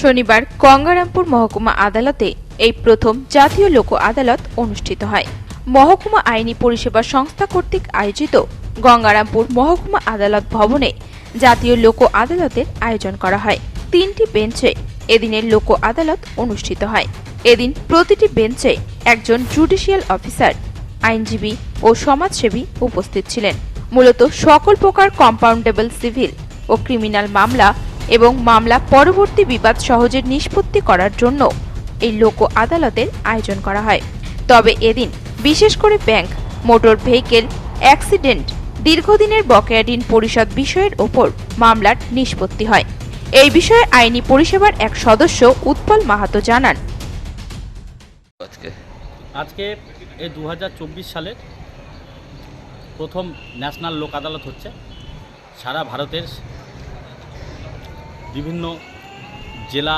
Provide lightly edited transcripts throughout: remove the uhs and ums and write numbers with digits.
শনিবার গঙ্গারামপুর মহকুমা আদালতে এই প্রথম জাতীয় লোক আদালত অনুষ্ঠিত হয়। মহকুমা আইনি পরিষেবা সংস্থা কর্তৃক আয়োজিত গঙ্গারামপুর মহকুমা আদালত ভবনে জাতীয় লোক আদালতের আয়োজন করা হয়। 3টি বেঞ্চে এদিনের লোক আদালত অনুষ্ঠিত হয়। এদিন প্রতিটি বেঞ্চে একজন জুডিশিয়াল অফিসার, আইনজীবী ও সমাজসেবী উপস্থিত ছিলেন। মূলত সকল প্রকার কম্পাউন্ডেবল সিভিল ও ক্রিমিনাল মামলা এবং মামলা পরবর্তী বিবাদ সহজে নিষ্পত্তি করার জন্য এই লোক আদালতের আয়োজন করা হয়। তবে এদিন বিশেষ করে ব্যাংক, মোটর ভেহিকেল অ্যাক্সিডেন্ট, দীর্ঘদিনের বকেয়া ঋণ পরিশোধ বিষয়ের ওপর মামলার নিষ্পত্তি হয়। এই বিষয়ে আইনি পরিষেবার এক সদস্য উৎপল মাহাতো জানান, আজকে এই 2024 সালের প্রথম ন্যাশনাল লোক আদালত হচ্ছে। সারা ভারতের বিভিন্ন জেলা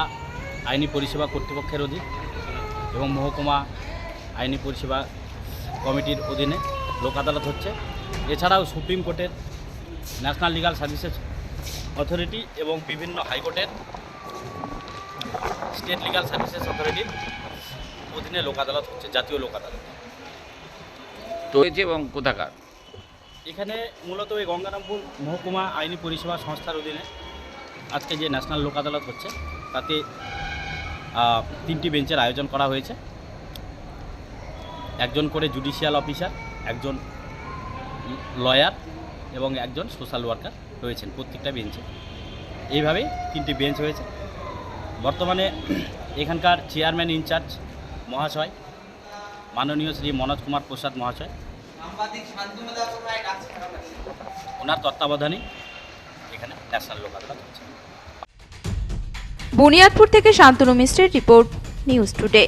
আইনি পরিষেবা কর্তৃপক্ষের অধীন এবং মহকুমা আইনি পরিষেবা কমিটির অধীনে লোক আদালত হচ্ছে। এছাড়াও সুপ্রিম কোর্টের ন্যাশনাল লিগাল সার্ভিসেস অথরিটি এবং বিভিন্ন হাইকোর্টের স্টেট লিগাল সার্ভিসেস অথরিটির অধীনে লোক আদালত হচ্ছে, জাতীয় লোক আদালত। তো এবং কোথাকার এখানে মূলত এই গঙ্গারামপুর মহকুমা আইনি পরিষেবা সংস্থার অধীনে আজকে যে ন্যাশনাল লোক আদালত হচ্ছে তাতে 3টি বেঞ্চের আয়োজন করা হয়েছে। একজন করে জুডিশিয়াল অফিসার, একজন লয়ার এবং একজন সোশ্যাল ওয়ার্কার রয়েছেন প্রত্যেকটা বেঞ্চে। এইভাবেই 3টি বেঞ্চ হয়েছে। বর্তমানে এখানকার চেয়ারম্যান ইনচার্জ মহাশয় মাননীয় শ্রী মনোজ কুমার প্রসাদ মহাশয়, ওনার তত্ত্বাবধানে এখানে ন্যাশনাল লোক আদালত হচ্ছে। বুনিয়াদপুর থেকে শান্তনু মিশ্রের রিপোর্ট, নিউজ টুডে।